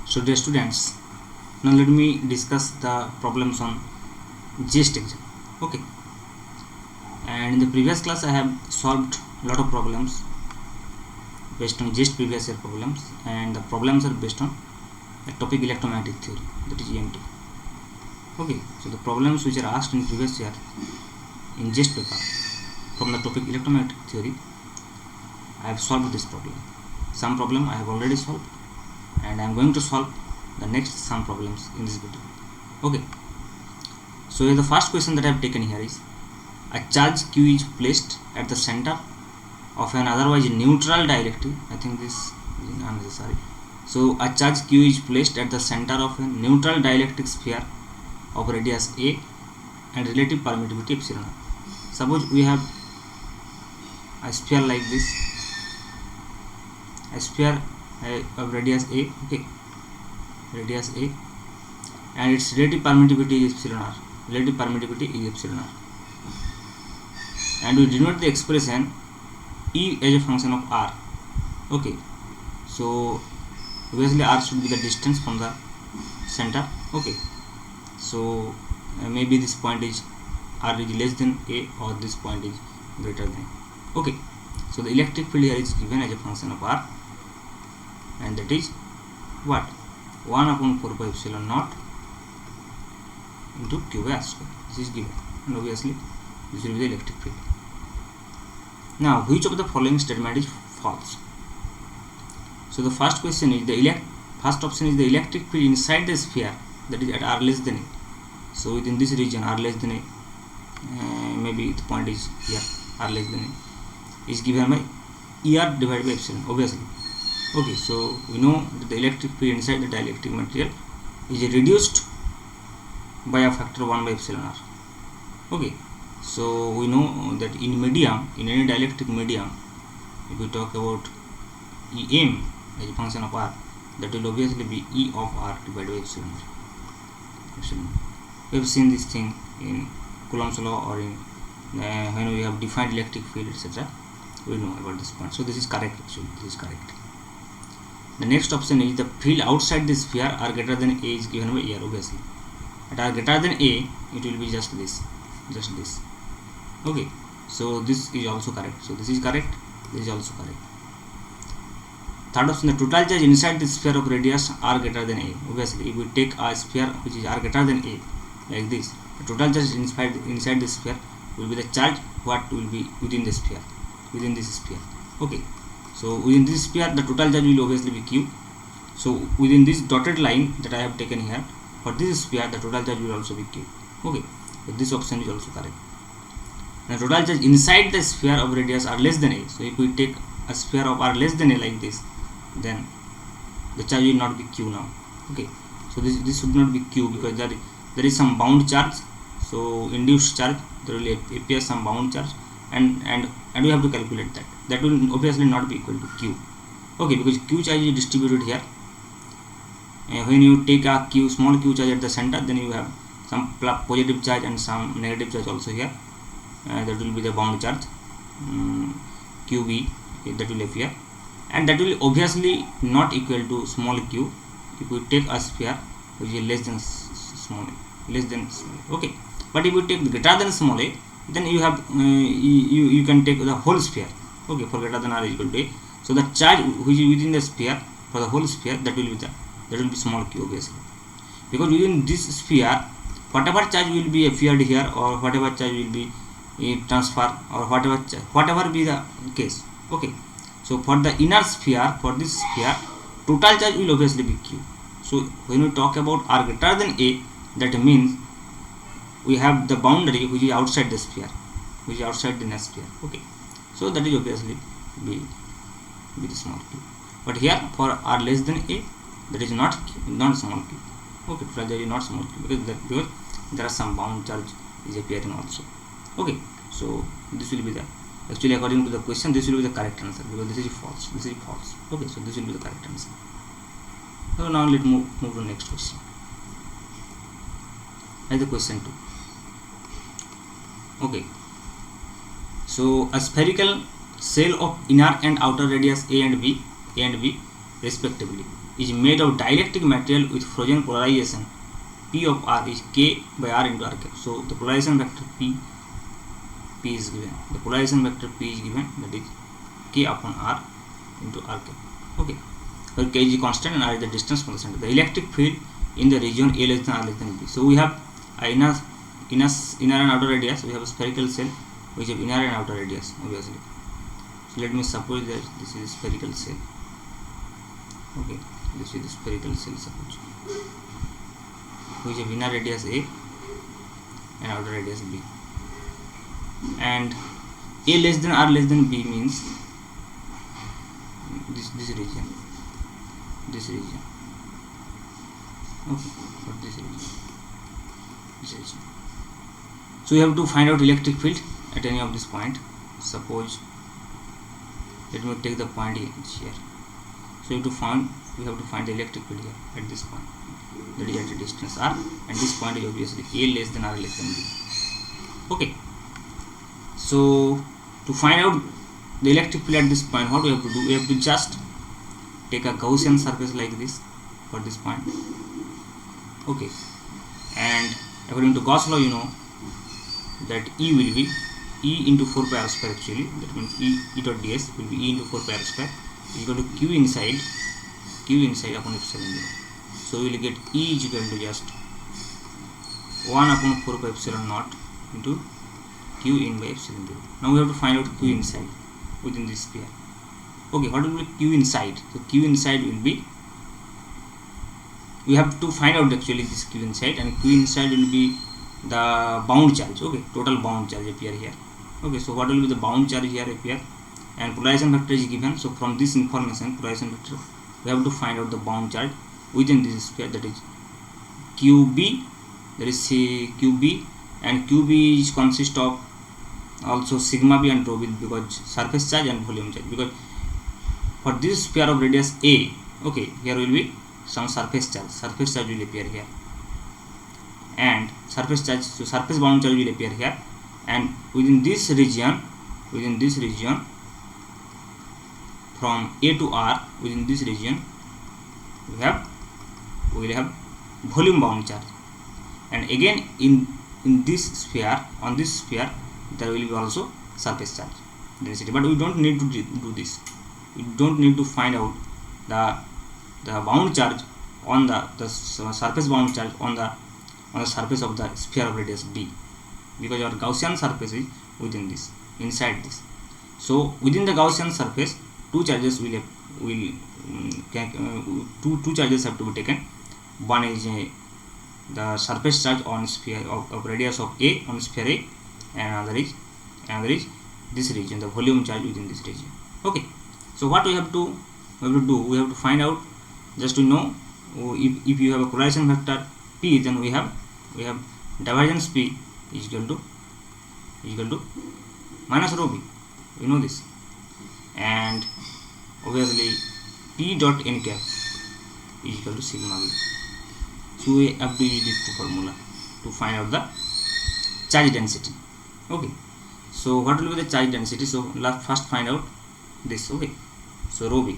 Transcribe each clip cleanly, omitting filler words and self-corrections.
So dear students, now let me discuss the problems on GIST exam. Okay, and in the previous class I have solved a lot of problems based on GIST previous year problems, and the problems are based on the topic electromagnetic theory, that is EMT. Okay, so the problems which are asked in previous year in GIST paper from the topic electromagnetic theory, I have solved this problem. Some problem I have already solved, and I am going to solve the next some problems in this video. Okay, so here the first question that I have taken here is: a charge Q is placed at the center of an otherwise neutral dielectric. I think this is unnecessary. So a charge Q is placed at the center of a neutral dielectric sphere of radius A and relative permittivity epsilon r. Suppose we have a sphere like this, a sphere of radius A, okay, radius A, and its relative permittivity is epsilon r. Relative permittivity is epsilon r, and we denote the expression E as a function of r. Okay, so obviously r should be the distance from the center. Okay, so maybe this point is r is less than A, or this point is greater than. Okay, so the electric field here is given as a function of r, and that is what? 1 upon 4 pi epsilon naught into q by r square. This is given, and obviously this will be the electric field. Now, which of the following statement is false? So the first question is first option is the electric field inside the sphere, that is at r less than A. So within this region r less than A, maybe the point is here, r less than A, is given by ER divided by epsilon, obviously. Okay, so we know that the electric field inside the dielectric material is reduced by a factor 1 by epsilon r. Okay, so we know that in medium, in any dielectric medium, if we talk about EM as a function of r, that will obviously be E of r divided by epsilon r. We have seen this thing in Coulomb's law, or in when we have defined electric field, etc. We know about this point. So this is correct, actually. This is correct. The next option is the field outside the sphere r greater than A is given by ER, obviously. At r greater than A, it will be just this. Okay, so this is also correct. So this is correct, this is also correct. Third option, the total charge inside the sphere of radius r greater than A. Obviously, if we take a sphere which is r greater than A, like this, the total charge inside the sphere will be the charge what will be within the sphere, within this sphere. Okay, so within this sphere the total charge will obviously be Q. So within this dotted line that I have taken here, for this sphere the total charge will also be Q. Okay, so this option is also correct. The total charge inside the sphere of radius r less than A. So if we take a sphere of r less than A like this, then the charge will not be Q now. Okay, so this should not be Q, because there is some bound charge. So induced charge, there will appear some bound charge, and we have to calculate that. That will obviously not be equal to Q. Okay, because Q charge is distributed here. When you take a small q charge at the center, then you have some positive charge and some negative charge also here. That will be the bound charge, QB, that will appear, and that will obviously not equal to small q if we take a sphere which is less than small a. Okay, but if we take greater than small a, then you have you can take the whole sphere. Okay, for greater than r is equal to A. So the charge which is within the sphere, for the whole sphere, that will be small q, obviously, because within this sphere whatever charge will be appeared here, or whatever charge will be transfer, or whatever be the case. Okay, so for the inner sphere, for this sphere, total charge will obviously be Q. So when we talk about r greater than A, that means we have the boundary which is outside the sphere, which is outside the inner sphere. Okay, so that is obviously be the small q. But here for r less than A, that is not small q. Okay, total charge is not small q, because there are some bound charge is appearing also. Okay, so this will be the, actually according to the question, this will be the correct answer, because this is false. Okay, so this will be the correct answer. So now let's move to next question. As the question 2. Okay, so a spherical shell of inner and outer radius A and B respectively is made of dielectric material with frozen polarization. P of R is K by R into R cap. So the polarization vector P is given. The polarization vector P is given, that is K upon R into R cap. Okay. Where K is constant and R is the distance from the center. The electric field in the region A less than R less than B. So we have inner and outer radius. We have a spherical cell which have inner and outer radius, obviously. So let me suppose that this is spherical cell. Okay, this is the spherical cell, suppose, which have inner radius A and outer radius B. And A less than R less than B means this region. Okay, for this region. So we have to find out electric field at any of this point. Suppose, let me take the point here. So we have to find the electric field here at this point, that is at a distance R, and this point is obviously A less than R less than B. Okay. So to find out the electric field at this point, what we have to do? We have to just take a Gaussian surface like this for this point. Okay. And according to Gauss law, you know that E will be E into 4 pi r square actually. That means E dot ds will be E into 4 pi r square equal to Q inside upon epsilon 0. So we will get E is equal to just 1 upon 4 pi epsilon naught into Q in by epsilon 0. Now we have to find out Q inside within this sphere. Okay, what will be Q inside? So Q inside will be, we have to find out actually this Q inside, and Q inside will be the bound charge. Okay, total bound charge appear here. Okay, so what will be the bound charge here appear, and polarization vector is given. So from this information, polarization vector, we have to find out the bound charge within this sphere, that is QB, that is QB, and QB is consist of also sigma b and rho b, because surface charge and volume charge. Because for this sphere of radius A, okay, here will be some surface charge will appear here, and surface charge, so surface bound charge will appear here, and within this region from A to R, within this region we will have volume bound charge, and again in this sphere, on this sphere there will be also surface charge density. But we don't need to do this. We don't need to find out the bound charge on the surface bound charge on the surface of the sphere of radius B, because our Gaussian surface is within this, inside this. So within the Gaussian surface, two charges two charges have to be taken. One is the surface charge on sphere of radius of A on sphere A, and another is this region, the volume charge within this region. Okay. So what we have to do, we have to find out, just to know, if you have a polarization vector P, then we have divergence P is equal to minus rho B. We know this, and obviously P dot n cap is equal to sigma B. So we have to use this formula to find out the charge density. Okay. So what will be the charge density? So let's first find out this. Okay. So rho B.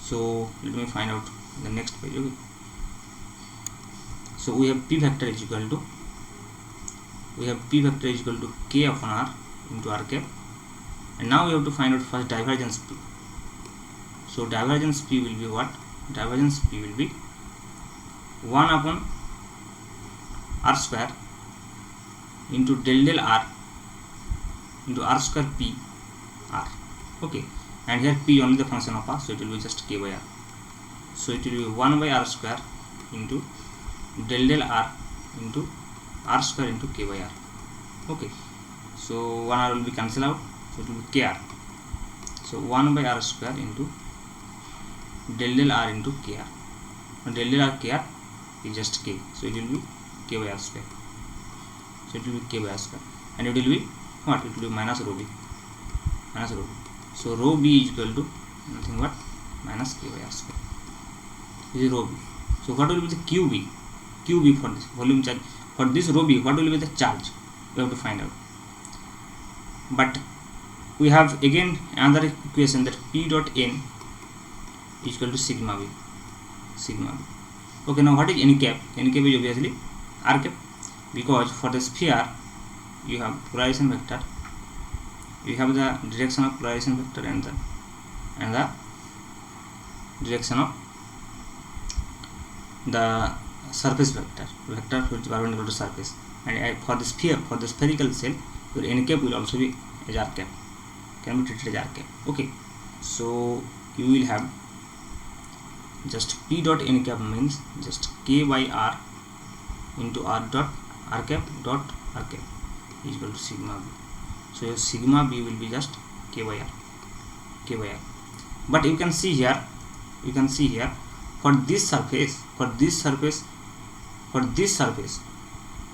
So let me find out the next page. Okay. So we have P vector is equal to K upon R into R cap, and now we have to find out first divergence P. So divergence P will be what? Divergence P will be 1 upon R square into del R into R square P R. Okay, and here P only the function of R, so it will be just K by R. So it will be 1 by R square into del R into R square into K by R. Okay, so 1 R will be cancelled out, so it will be KR. So 1 by R square into del R into KR. And del R KR is just K, so it will be K by R square. So it will be K by R square, and it will be what? It will be minus rho B. So rho B is equal to nothing but minus K by R square. This is rho B. So what will be the QB for this volume charge? For this rho B, what will be the charge? We have to find out. But we have again another equation, that P dot n is equal to sigma B. sigma b. Okay, now what is n cap? N cap is obviously r cap, because for the sphere you have polarization vector, you have the direction of polarization vector and the direction of the surface vector which is perpendicular to surface. And for the sphere, for the spherical shell, your n cap will also be as r cap, can be treated as r cap. Okay, so you will have just p dot n cap means just k by r into r dot r cap dot r cap is equal to sigma b. So your sigma b will be just k by r. But you can see here, for this surface,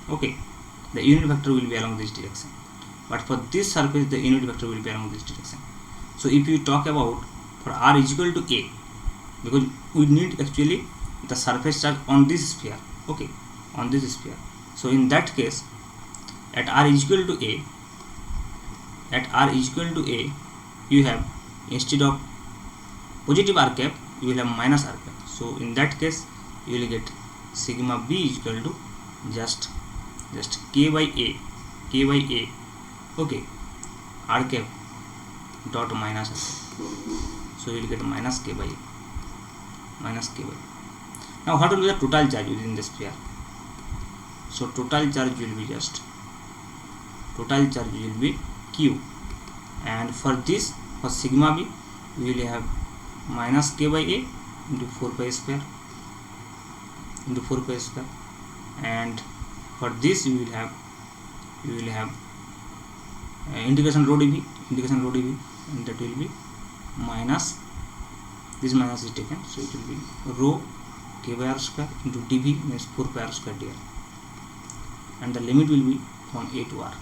okay, the unit vector will be along this direction, but for this surface the unit vector will be along this direction. So if you talk about for r is equal to a, because we need actually the surface charge on this sphere, okay, on this sphere. So in that case, at r is equal to a, you have, instead of positive r cap, you will have minus r cap. So in that case you will get sigma b is equal to just k by a, okay, r cap dot minus r cap. So you will get minus k by a. Now what will be the total charge within the sphere? So total charge will be q, and for this, for sigma b, we will have minus k by a into 4 pi square, and for this you will have integration rho dv, and that will be minus, this minus is taken, so it will be rho k by r square into dv means 4 pi r square dr, and the limit will be from a to r.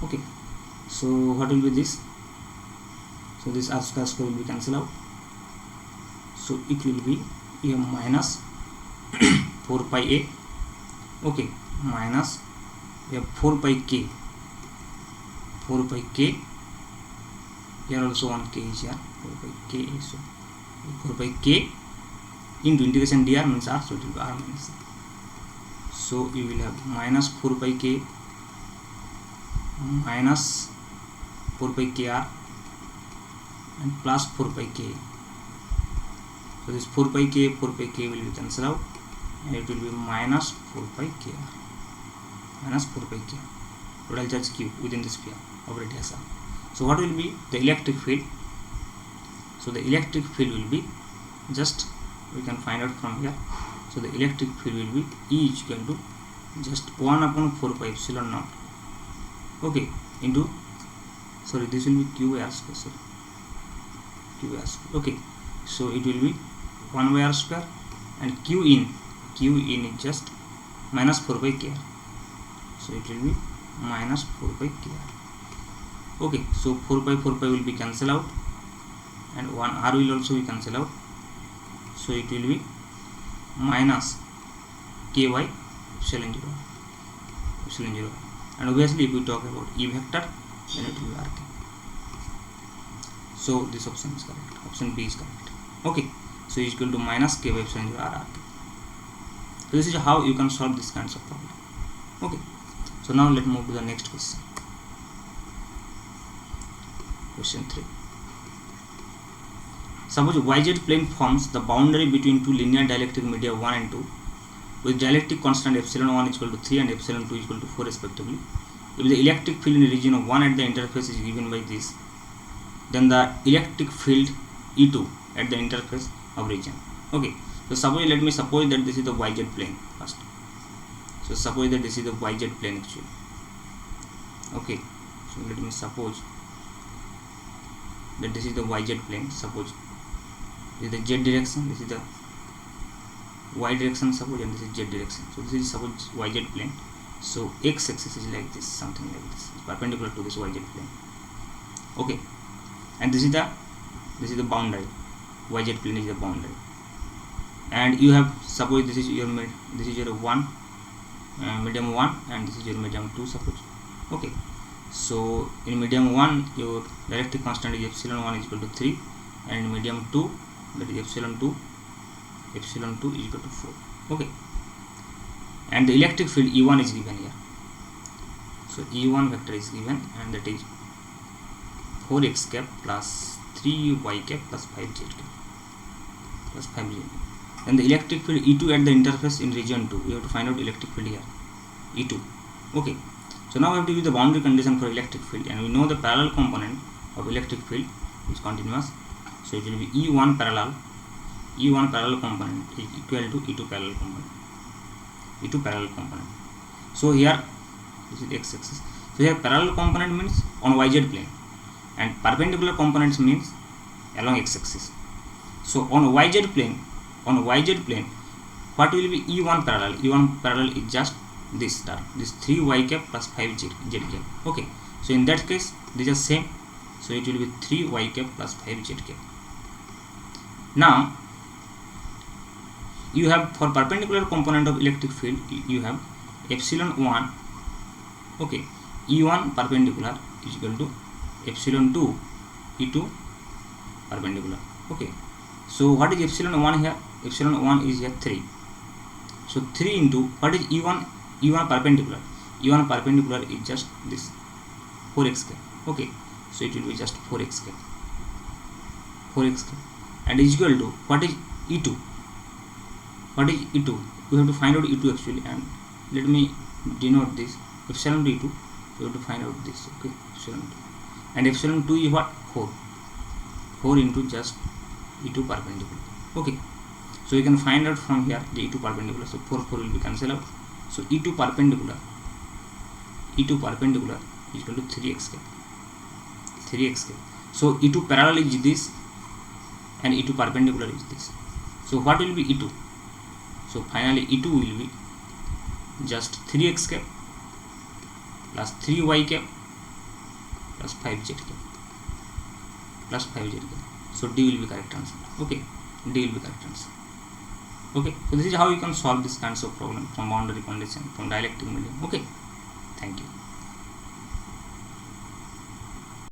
Okay, so what will be this? So this r square will be cancelled out, so it will be a minus 4 pi a, okay, minus we have 4 pi k, here also one k is here, 4 pi k, so 4 pi k into integration dr means r, so it will be r minus a. So you will have minus 4 pi k minus 4 pi kr and plus 4 pi k. So this 4 pi k will be cancelled out, and it will be minus 4 pi kr. Total charge q within the sphere of radius r. So what will be the electric field? So the electric field will be, just we can find out from here. So the electric field will be E is equal to just 1 upon 4 pi epsilon naught, okay, into, sorry, this will be q by r square, okay, so it will be 1 by r square, and q in is just minus 4 by kr, so it will be minus 4 by kr. Okay, so 4 pi will be cancelled out, and 1 r will also be cancelled out, so it will be minus k by epsilon 0, and obviously if we talk about E vector, then it will be r cap. So this option is correct, option B is correct. Okay, so is equal to minus k by epsilon 0 r cap. So this is how you can solve this kinds of problem. Okay, so now let's move to the next question. Question 3. Suppose YZ plane forms the boundary between two linear dielectric media 1 and 2 with dielectric constant epsilon 1 is equal to 3 and epsilon 2 is equal to 4 respectively. If the electric field in the region of 1 at the interface is given by this, then the electric field E2 at the interface of region. Okay, so let me suppose that this is the YZ plane first. So suppose that this is the YZ plane actually. Okay, so let me suppose that this is the YZ plane. Suppose this is the Z direction, this is the Y direction, suppose, and this is Z direction. So this is suppose YZ plane. So x axis is like this, something like this, it's perpendicular to this YZ plane. Okay, and this is the boundary. YZ plane is the boundary, and you have, suppose this is your one medium 1 and this is your medium 2, suppose. Okay, so in medium 1 your dielectric constant is epsilon 1 is equal to 3, and in medium 2 that is epsilon 2 epsilon 2 is equal to 4. Okay, and the electric field E1 is given here. So E1 vector is given, and that is 4x cap plus 3y cap plus 5z cap plus 5z. And the electric field E2 at the interface in region 2. We have to find out electric field here, E2. Okay, so now we have to use the boundary condition for electric field, and we know the parallel component of electric field is continuous. So it will be E1 parallel component is equal to E2 parallel component. So here this is x-axis. So here parallel component means on yz plane, and perpendicular components means along x-axis. So on yz plane, what will be E1 parallel? E1 parallel is just this term, this 3y cap plus 5z cap. Okay, so in that case these are same, so it will be 3y cap plus 5z cap. Now you have, for perpendicular component of electric field, you have epsilon 1. Okay, E1 perpendicular is equal to epsilon 2 E2 perpendicular. Okay, so what is epsilon 1 here? Epsilon 1 is here 3. So 3 into what is E1 perpendicular? E1 perpendicular is just this 4x cap. Okay, so it will be just 4x cap, and is equal to what is E2? What is E2? We have to find out E2 actually, and let me denote this epsilon to E2. We have to find out this. Okay, epsilon 2, and epsilon 2 is what? 4 into just E2 perpendicular. Okay, so you can find out from here the E2 perpendicular. So 4 will be cancelled out. So E2 perpendicular is equal to 3x cap. So E2 parallel is this, and E2 perpendicular is this. So what will be E2? So finally E2 will be just 3x cap plus 3y cap plus 5z cap. So D will be correct answer. Okay, D will be correct answer. Okay, so this is how you can solve this kinds of problem from boundary condition, from dielectric medium. Okay, thank you.